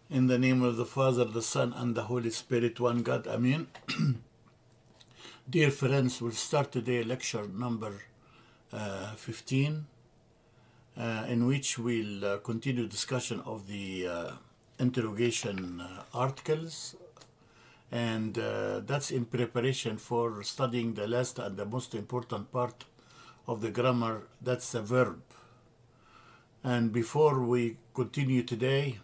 In the name of the Father, the Son, and the Holy Spirit, one God, Amen. Dear friends, we'll start today lecture number 15, in which we'll continue discussion of the interrogation articles, and that's in preparation for studying the last and the most important part of the grammar, that's the verb. And before we continue today,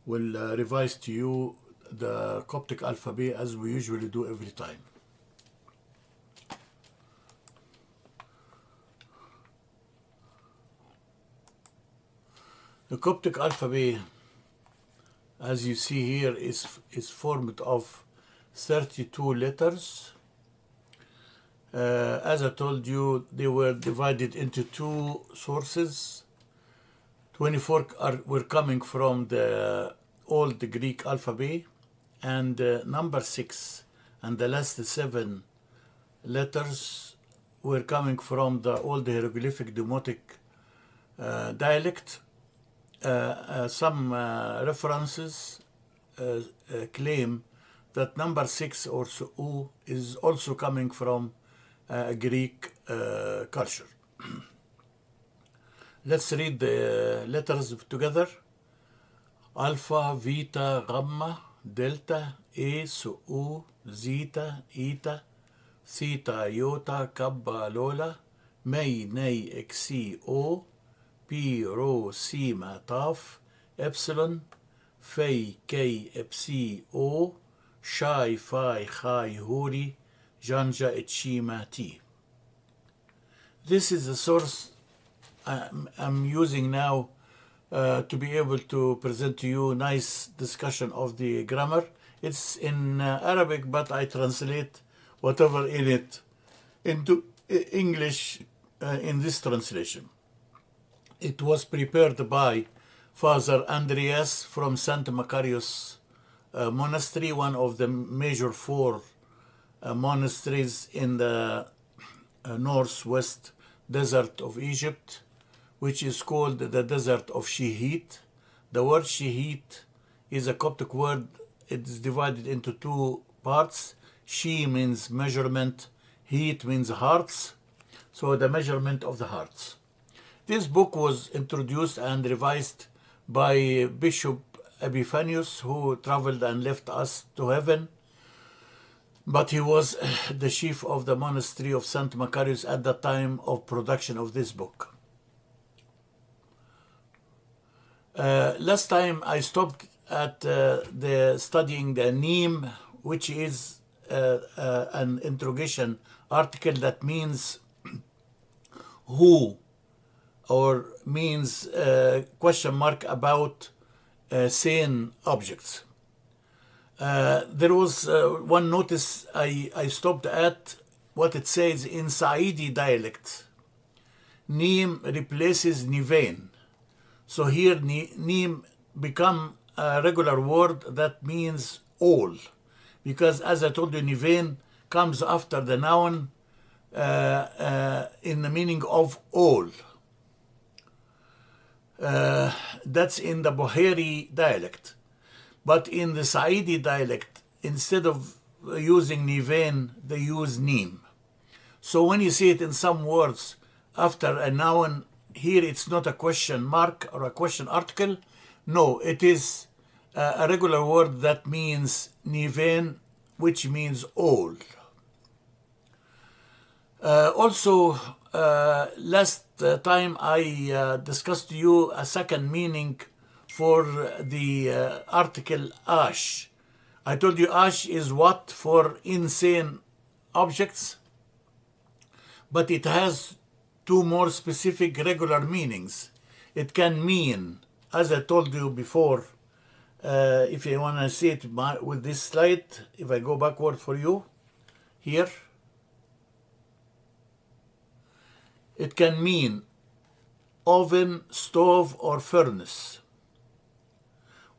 we'll revise to you the Coptic alphabet as we usually do every time. The Coptic alphabet, as you see here, is formed of 32 letters. As I told you, they were divided into two sources. 24 were coming from the old Greek alphabet, and number 6 and the last 7 letters were coming from the old hieroglyphic Demotic dialect. Some references claim that number 6 or U is also coming from Greek culture. Let's read the letters together. Alpha, Vita, Gamma, Delta, A, U, Zeta, Eta, Theta, Iota, Kappa, Lola, May, Nei, Xi, O, Pi, Rho, Sigma, Taf, Epsilon, Phi, K, Epsi, O, Psi, Phi, Chi, Huri, Janja, Etshima, T. This is the source I'm using now to be able to present to you a nice discussion of the grammar. It's in Arabic, but I translate whatever in it into English in this translation. It was prepared by Father Andreas from St. Macarius Monastery, one of the major 4 monasteries in the northwest desert of Egypt, which is called the desert of Shihit. The word Shihit is a Coptic word. It is divided into 2 parts. Shi means measurement, Heat means hearts, so the measurement of the hearts. This book was introduced and revised by Bishop Epiphanius, who traveled and left us to heaven, but he was the chief of the monastery of St. Macarius at the time of production of this book. Last time I stopped at the studying the neem, which is an interrogation article that means who, or means question mark about sane objects. There was one notice I stopped at what it says in Saidi dialect. Neem replaces nivain. So here neem become a regular word that means all. Because as I told you, nivain comes after the noun in the meaning of all. That's in the Bukhari dialect. But in the Saidi dialect, instead of using nivain, they use neem. So when you see it in some words after a noun, here it's not a question mark or a question article. No, it is a regular word that means nivain, which means all. Also, last time I discussed to you a second meaning for the article ash. I told you ash is what for insane objects, but it has 2 more specific regular meanings. It can mean, as I told you before, if you want to see it with this slide, if I go backward for you, here, it can mean oven, stove, or furnace.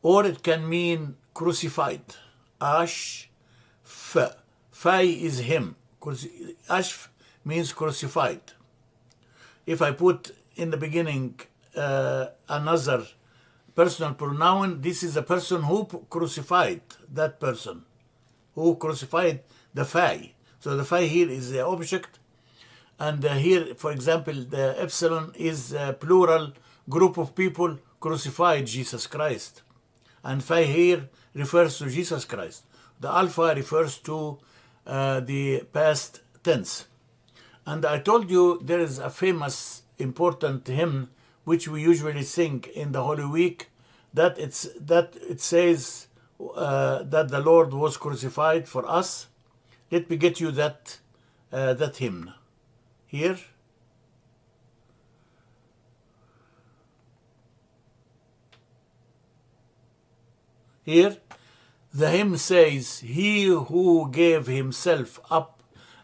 Or it can mean crucified. Ash, Fai is him. Ash means crucified. if I put in the beginning another personal pronoun, this is a person who crucified that person, who crucified the Phi. So the Phi here is the object, and here, for example, the epsilon is a plural group of people crucified Jesus Christ. And Phi here refers to Jesus Christ. The alpha refers to the past tense. And I told you there is a famous, important hymn which we usually sing in the Holy Week, that it says that the Lord was crucified for us. Let me get you that hymn here. Here, the hymn says, "He who gave himself up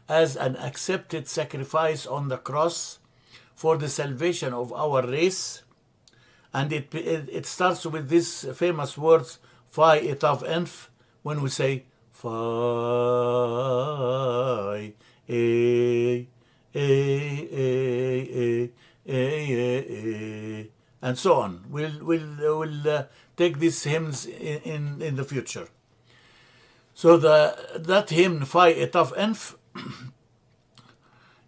as an accepted sacrifice on the cross for the salvation of our race." And it starts with these famous words, Phi etav enf, when we say, Phi, and so on. We'll take these hymns in the future. So that hymn, Phi etav enf,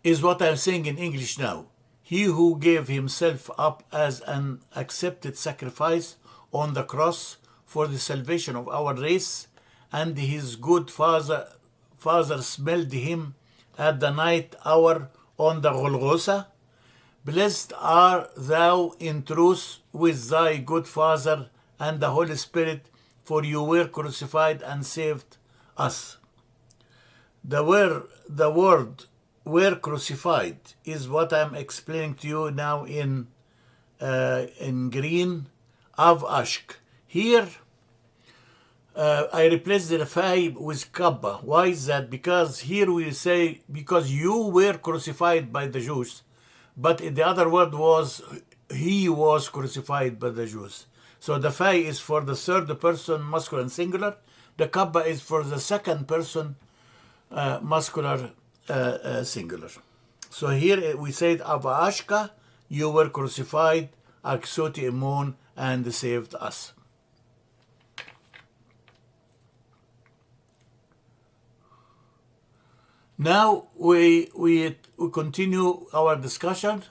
is what I'm saying in English now. He who gave himself up as an accepted sacrifice on the cross for the salvation of our race, and his good father smelled him at the night hour on the Golgotha. Blessed art thou in truth with thy good Father and the Holy Spirit, for you were crucified and saved us. The word were crucified is what I'm explaining to you now in green, av ashk. Here, I replaced the Phi with Kappa. Why is that? Because here we say, because you were crucified by the Jews, but the other word was, he was crucified by the Jews. So the Phi is for the third person masculine singular. The Kappa is for the second person muscular singular. So here we said, Ava Ashka, you were crucified, Aksoti Imon, and saved us. Now we continue our discussion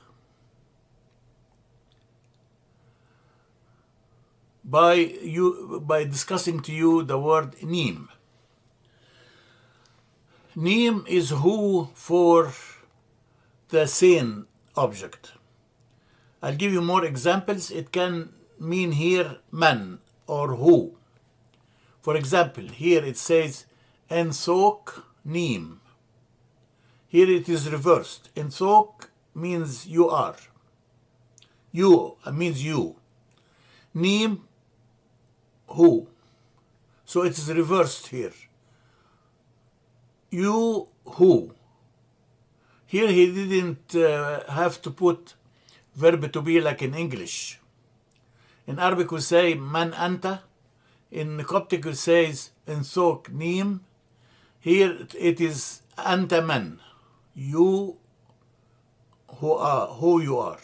by discussing to you the word Nim. Nim is who for the same object. I'll give you more examples. It can mean here man or who. For example, here it says Enthok Nim. Here it is reversed. Enthok means you are. You means you. Nim, who. So it is reversed here. You who. Here he didn't have to put verb to be like in English. In Arabic we say man anta. In Coptic it says enthok nim. Here it is anta man. You who you are.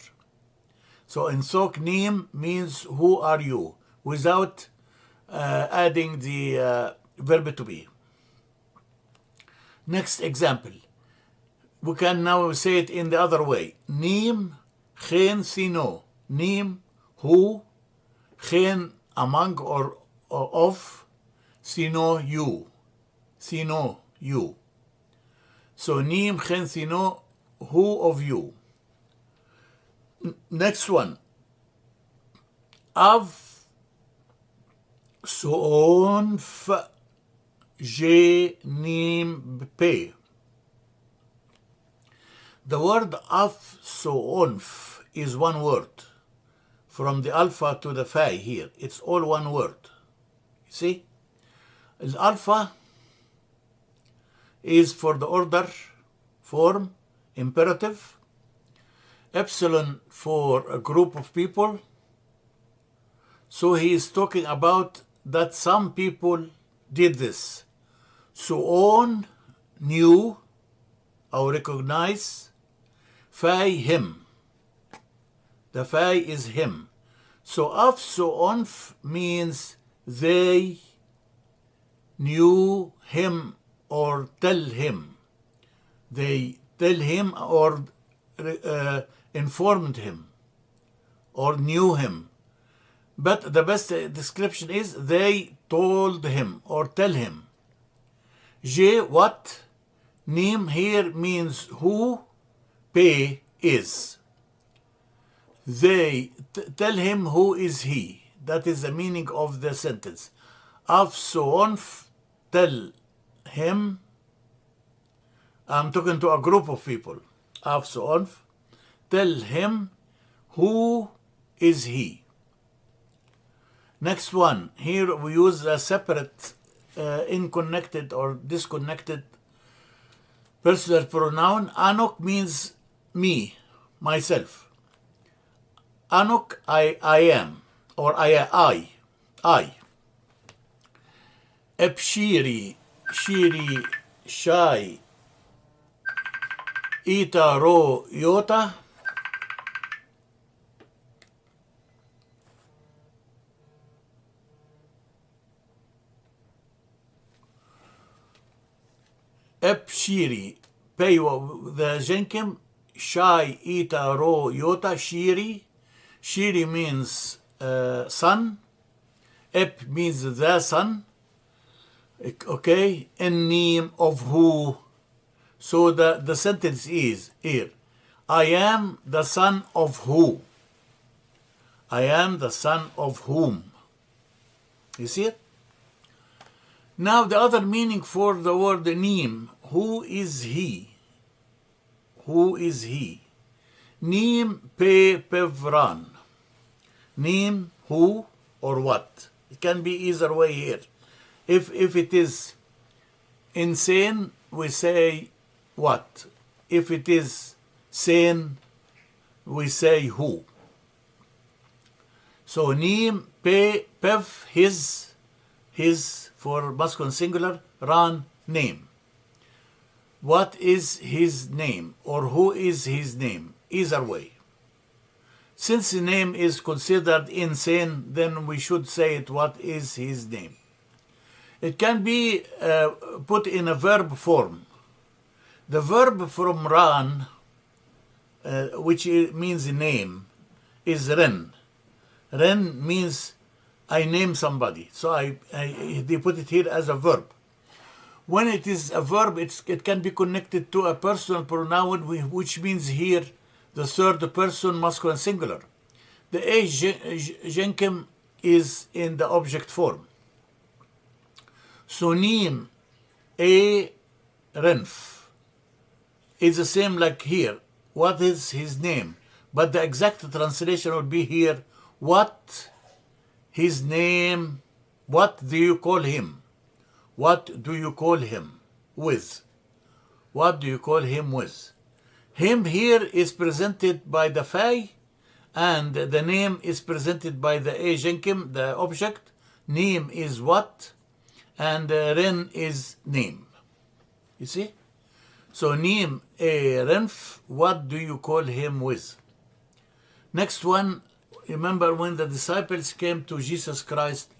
So enthok nim means who are you, without adding the verb to be. Next example. We can now say it in the other way. Nim chen sino. Nim who, chen among or of, sino you. Sino you. So nim chen sino, who of you. Next one. Av soonf je nim pe. The word af soonf is one word. From the alpha to the phi here. It's all one word. You see? The alpha is for the order, form, imperative. Epsilon for a group of people. So he is talking about that some people did this. Suon, knew, or recognize. Phi, him. The Fai is him. So af so onf means they knew him or tell him. They tell him or informed him or knew him. But the best description is they told him or tell him. J, what? Nim here means who, Pe is. They tell him who is he. That is the meaning of the sentence. Af so onf, tell him. I'm talking to a group of people. Af so onf, tell him who is he. Next one. Here we use a separate, unconnected or disconnected personal pronoun. Anok means me, myself. Anok, I am, or I. Epshiri, shiri, shai, ita, ro, yota. Epshiri, pay the jenkim, shai, ita, ro, yota, shiri. Shiri means son. Ep means the son. Okay, in name of who. So the sentence is here. I am the son of who. I am the son of whom. You see it? Now the other meaning for the word neem. Who is he? Who is he? Neem pe pevran. Neem, who or what. It can be either way here. If it is insane, we say what. If it is sane, we say who. So neem, pe, pev, his for masculine singular, ran, name. What is his name or who is his name? Either way. Since the name is considered insane, then we should say it, what is his name. It can be put in a verb form. The verb from ran, which means name, is ren. Ren means I name somebody. So they put it here as a verb. When it is a verb, it can be connected to a personal pronoun, which means here the third person masculine singular. The a jenkim is in the object form. So neem, a renf, is the same like here. What is his name? But the exact translation would be here, what his name, what do you call him? What do you call him with? What do you call him with? Him here is presented by the fai, and the name is presented by the a jenkim, the object. Name is what, and ren is name. You see? So name a renf, what do you call him with? Next one, remember when the disciples came to Jesus Christ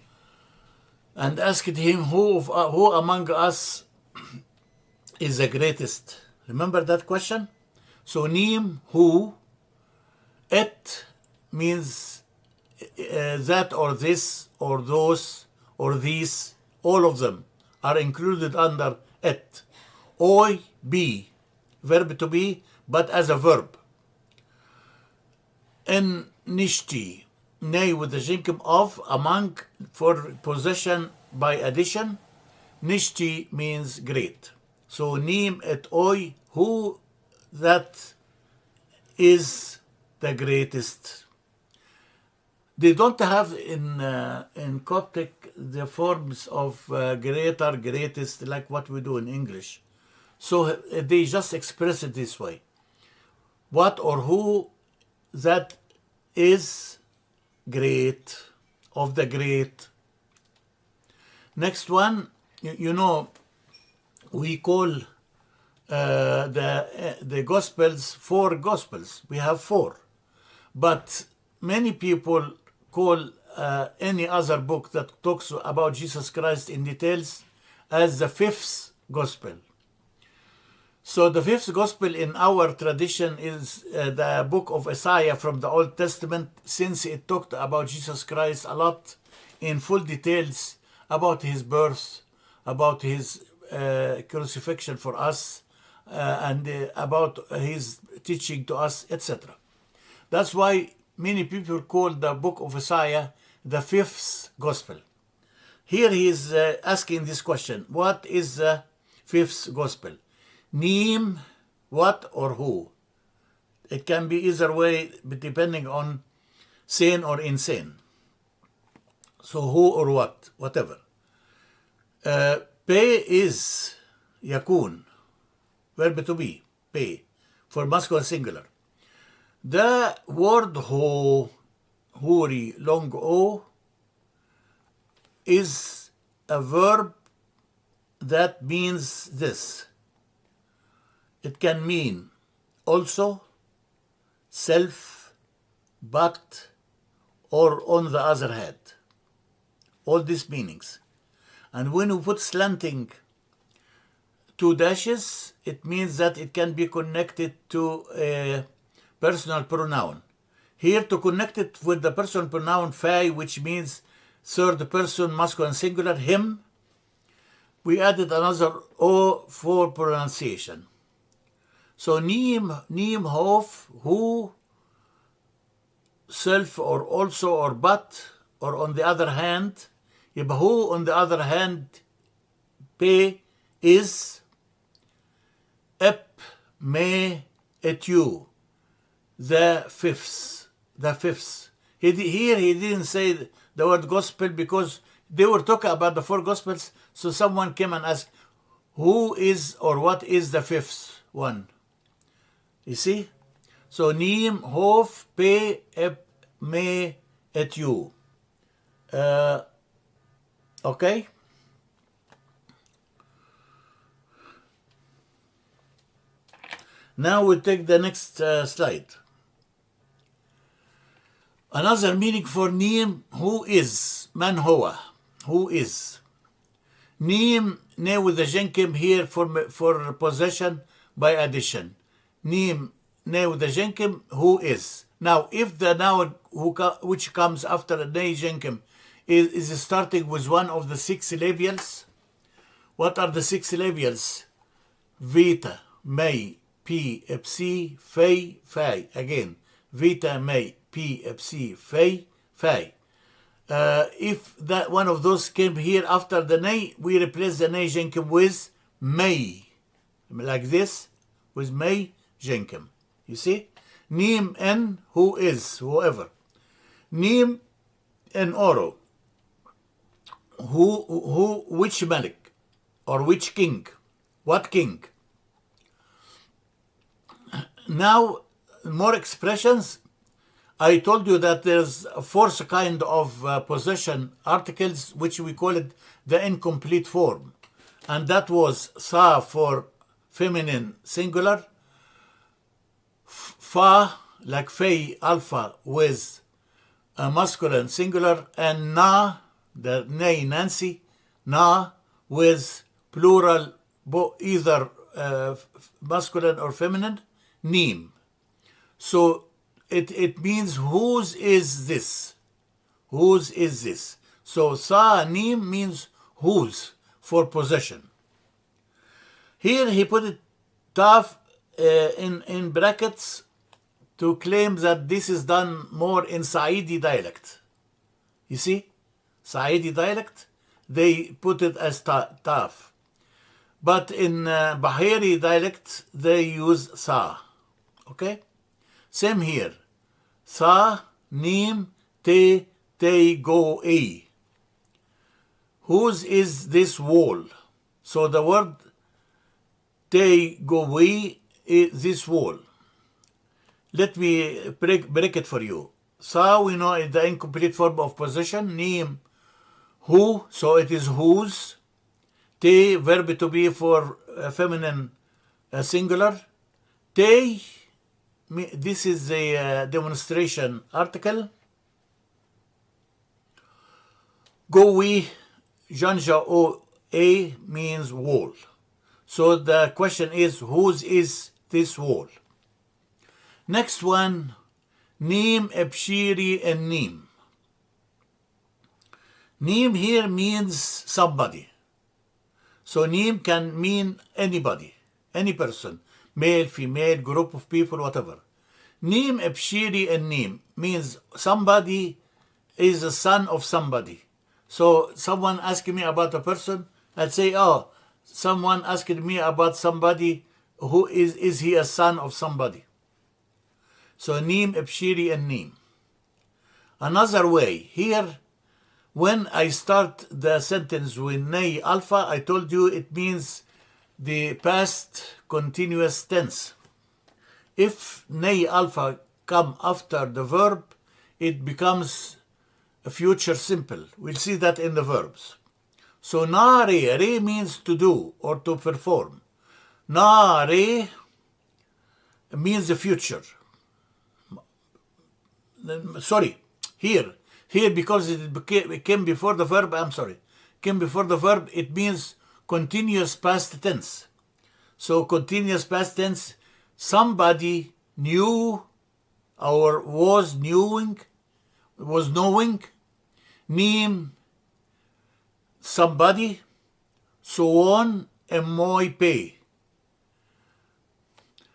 and asked him who among us is the greatest. Remember that question? So neem, who, et means that or this or those or these, all of them are included under et. Oi, be, verb to be, but as a verb. En nishti, nay with the jinkim of, among, for possession by addition. Nishti means great. So neem et oi, who that is the greatest. They don't have in Coptic the forms of greater, greatest, like what we do in English. So they just express it this way. What or who that is great, of the great. Next one, you know, we call the Gospels 4 Gospels. We have 4. But many people call any other book that talks about Jesus Christ in details as the fifth gospel. So the fifth gospel in our tradition is the book of Isaiah from the Old Testament, since it talked about Jesus Christ a lot in full details about his birth, about his crucifixion for us, and about his teaching to us, etc. That's why many people call the book of Isaiah the fifth gospel. Here he is asking this question: what is the fifth gospel? Neem, what or who? It can be either way, depending on sane or insane. So who or what, whatever. Pe is yakun, verb to be, pe, for masculine singular. The word ho, huri, long o, is a verb that means this. It can mean also, self, but, or on the other hand. All these meanings. And when we put slanting two dashes, it means that it can be connected to a personal pronoun. Here, to connect it with the personal pronoun fai, which means third person masculine singular, him, we added another o for pronunciation. So neem, hof, who, self, or also, or but, or on the other hand. يبقى who on the other hand, pe, is, ep, me, et you, the fifths. Here he didn't say the word gospel because they were talking about the four gospels, so someone came and asked, who is or what is the fifth one? You see? So neem, hof, pe, ep, me, et you. Okay? Now we'll take the next slide. Another meaning for neem, who is, man hoa, who is. Neem, ne with the jenkim here for possession by addition. Neem, ne with the jenkim, who is. Now, if the noun which comes after the ne jenkim is starting with one of the six syllables, what are the six syllables? Vita, may, p, epsi, fei, fai. Again, vita, may, p, epsi, fei, fai. If that one of those came here after the ne, we replace the ne jenkim with may, like this, with may jenkim. You see? Neem en, who is, whoever. Neem en oro, which malik, or which king, what king. Now, more expressions. I told you that there's a fourth kind of possession articles, which we call it the incomplete form. And that was sa for feminine singular, fa, like fei, alpha, with a masculine singular, and na, the nay, Nancy, na, with plural, either masculine or feminine, neem. So it means whose is this? Whose is this? So sa, neem means whose, for possession. Here he put it taf in brackets to claim that this is done more in Saidi dialect. You see? Saidi dialect, they put it as taf. But in Bahari dialect, they use sa. Okay? Same here. Sa, neem, te, go, e. Whose is this wall? So the word te, go, e is this wall. Let me break it for you. Sa, we know is the incomplete form of possession. Neem, who, so it is whose. Te, verb to be for feminine singular. Te, this is a demonstration article. Gowi Janja O A means wall. So the question is, whose is this wall? Next one, Nim Ebshiri and Nim. Nim here means somebody. So Nim can mean anybody, any person, male, female, group of people, whatever. Nim Ebshiri and Nim means somebody is a son of somebody. So someone asking me about a person, I'd say, oh, someone asking me about somebody, who is he a son of somebody? So Nim, Ebshiri, and Nim. Another way, here, when I start the sentence with Nei Alpha, I told you it means the past continuous tense. If Nei Alpha come after the verb, it becomes a future simple. We'll see that in the verbs. So na re, re means to do or to perform. Na re means the future. Sorry, here because it came before the verb, came before the verb, it means continuous past tense. So continuous past tense, somebody knew or was knowing, Nim, somebody, so on, and moi pay.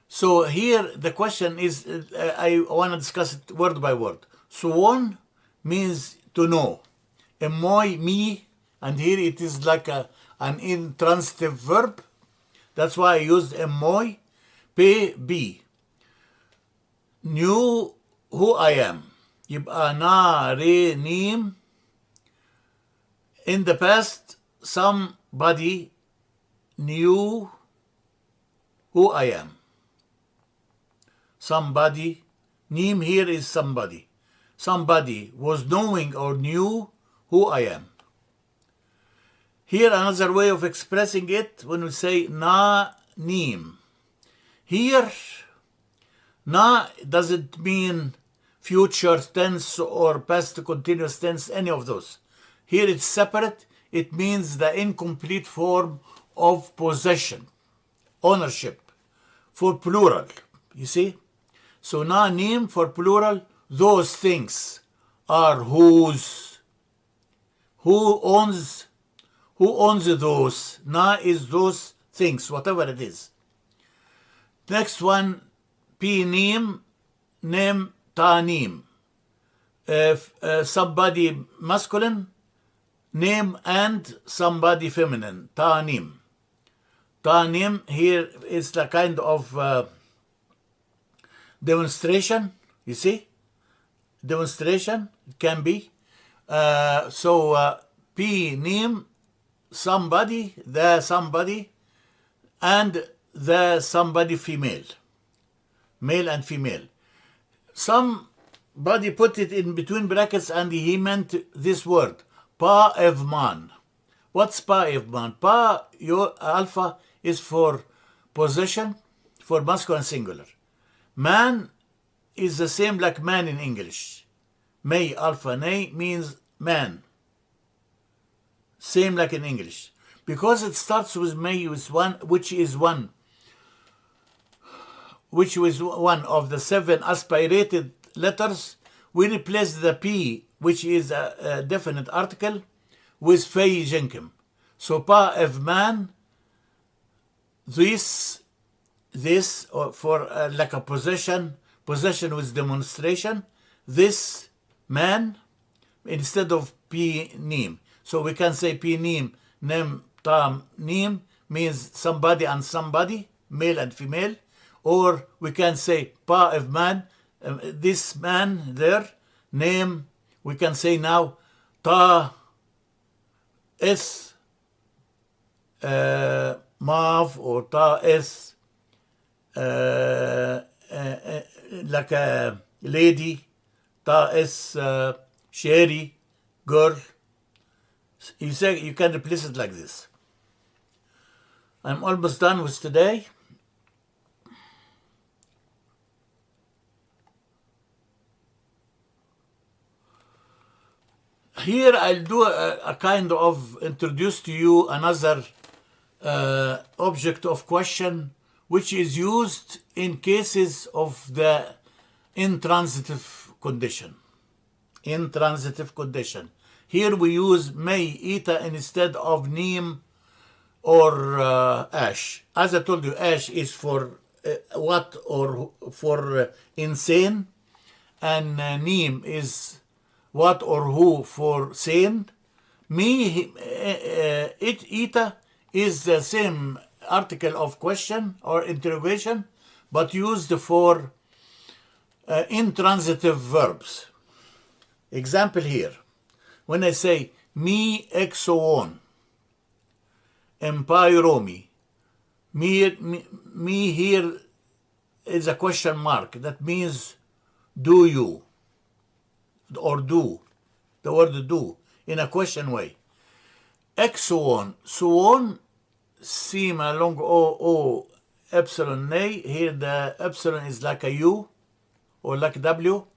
So here the question is, I want to discuss it word by word. So on means to know. And moi, me, and here it is like an intransitive verb. That's why I used moi, pay, be. Knew who I am. يبقى na, re, nim. In the past, somebody knew who I am. Somebody, Nim here is somebody. Somebody was knowing or knew who I am. Here another way of expressing it when we say na nim. Here, na doesn't mean future tense or past continuous tense, any of those. Here it's separate. It means the incomplete form of possession, ownership, for plural. You see? So na nim for plural, those things are whose. Who owns those? Na is those things, whatever it is. Next one, pi nim, nem ta nim. Somebody masculine, name, and somebody feminine, ta'nim. Ta'nim here is the kind of demonstration, you see? Demonstration, it can be. P, name, somebody, the somebody, and the somebody female. Male and female. Somebody put it in between brackets and he meant this word. Pa evman. What's pa evman? Pa, your alpha is for possession, for masculine singular. Man is the same like man in English. May alpha nay means man. Same like in English. Because it starts with may, which is one of the 7 aspirated letters, we replace the P, which is a definite article, with fei jenkim. So pa of man, this or for like a possession with demonstration, this man, instead of P nim. So we can say P nim, nem tam nim means somebody and somebody, male and female. Or we can say pa of man, this man there, name, we can say now ta es mav, or ta es like a lady, ta es sherry, girl. You say you can replace it like this. I'm almost done with today. Here I'll do a kind of introduce to you another object of question, which is used in cases of the intransitive condition. Intransitive condition. Here we use may, ita instead of neem or ash. As I told you, ash is for what or for insane, and neem is what or who for sane. Me, ita is the same article of question or interrogation, but used for intransitive verbs. Example here. When I say mi exoon, empyromi, me here is a question mark. That means do you or do. The word do in a question way. Exoon, suon, sima long o epsilon nay. Here the epsilon is like a u or like w.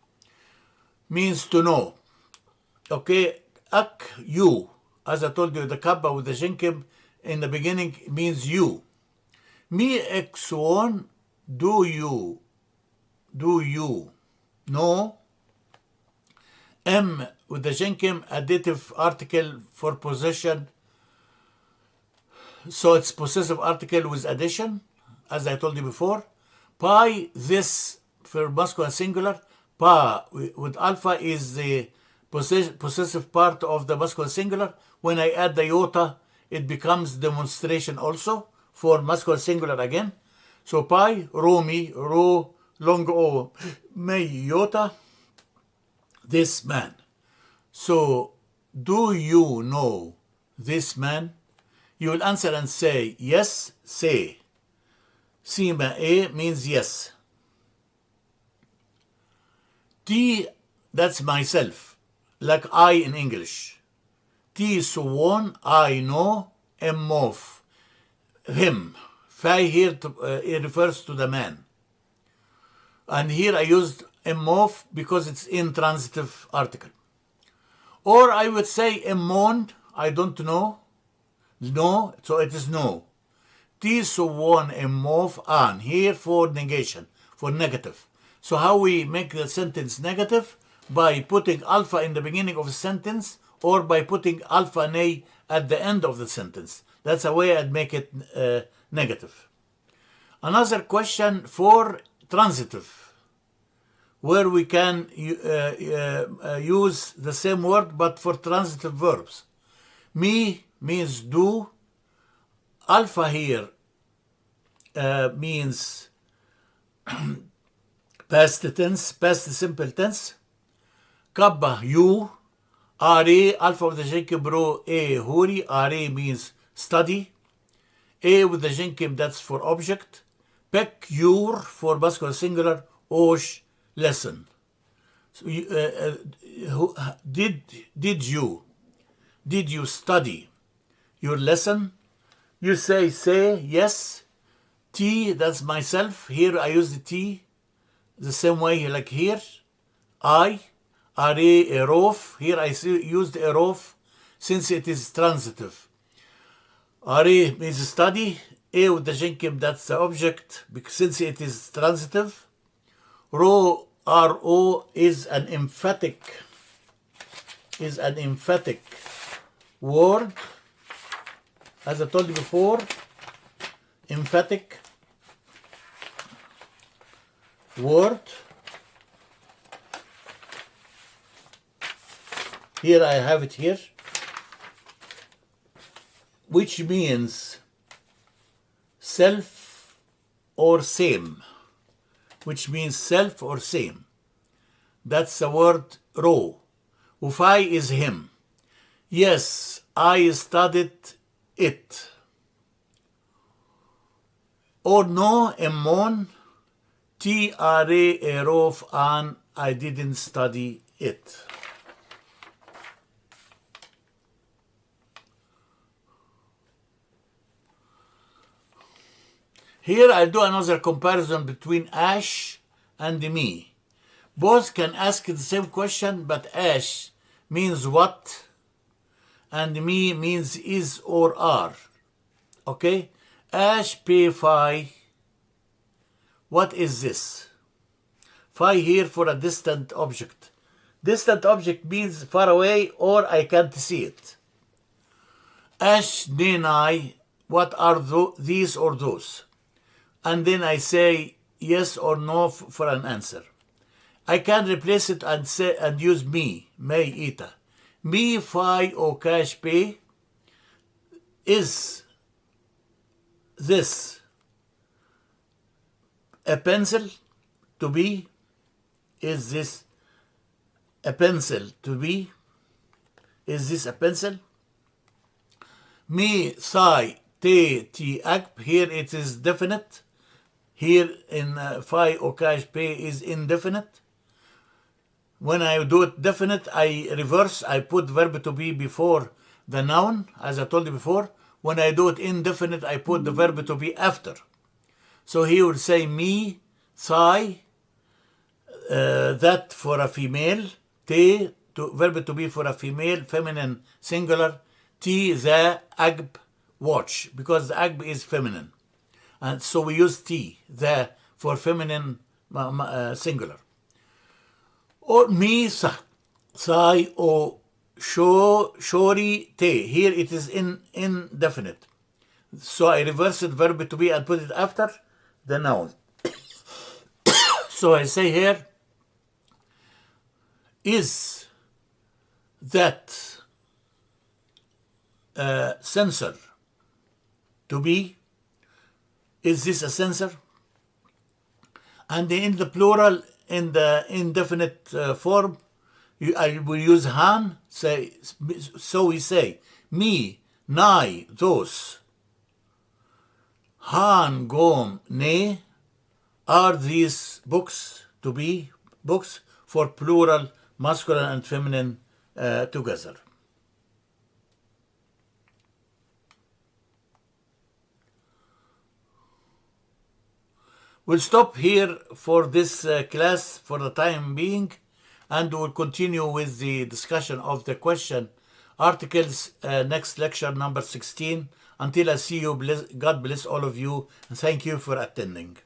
Means to know. Okay, ak, you. As I told you, the kappa with the shinkim in the beginning means you. Mi exoon, do you know? M with the shinkim, additive article for possession. So it's possessive article with addition, as I told you before. Pi, this for masculine singular. Pa with alpha is the possessive part of the masculine singular. When I add the iota, it becomes demonstration also for masculine singular again. So pi, romi, ro, long o, may, iota, this man. So, do you know this man? You will answer and say, yes, say. Sima a means yes. T, that's myself, like I in English. T suwon, I know, emmof, him. Fai here it refers to the man. And here I used emmof because it's intransitive article. Or I would say emmon, I don't know. No, so it is no. T suwon emmof an, here for negation, for negative. So how we make the sentence negative? By putting alpha in the beginning of the sentence or by putting alpha nay at the end of the sentence. That's a way I'd make it negative. Another question for transitive, where we can use the same word but for transitive verbs. Me means do. Alpha here means past tense, past simple tense. Kabba, you. Are, alpha with the jinkim bro, a, huri. Are means study. A with the jinkim, that's for object. Pek, your, for masculine singular. Osh, lesson. So, did you study your lesson? You say, yes. T, that's myself. Here I use the T the same way like here. I, are, erof. Here I used erof since it is transitive. Are means study. A with the jinkim, that's the object, because since it is transitive. Ro, ro is an emphatic word. As I told you before, emphatic word. Here I have it here, which means self or same, which means self or same. That's the word ro. Ufai is him. Yes, I studied it. Or no, emmon, T-R-A, erof, an, I didn't study it. Here I'll do another comparison between Ash and me. Both can ask the same question, but Ash means what, and me means is or are. Okay? Ash, pe, phi. What is this? Phi here for a distant object. Distant object means far away or I can't see it. Ash, ne, what are these or those? And then I say yes or no for an answer. I can replace it and say and use me, may, ita. Me, phi, o, cash, pay. Is this a pencil to be? Is this a pencil to be? Is this a pencil? Me, psi, te, ti, ag. Here it is definite. Here in phi, o, cash, pay is indefinite. When I do it definite, I reverse. I put verb to be before the noun, as I told you before. When I do it indefinite, I put the verb to be after. So he would say me, psi, that for a female, te, verb to be for a female, feminine, singular, ti, the, agb, watch, because the agb is feminine. And so we use ti, the, for feminine, singular. Or me, sai, o, shori, te. Here it is indefinite. So I reverse it, verb to be, and put it after the noun. So I say here, is that sensor to be? Is this a sensor? And in the plural, in the indefinite form, I will use han. So we say, me, nai, those. Han, gom, ne. Are these books to be books for plural, masculine and feminine together? We'll stop here for this class for the time being, and we'll continue with the discussion of the question articles next lecture number 16. Until I see you, God bless all of you, and thank you for attending.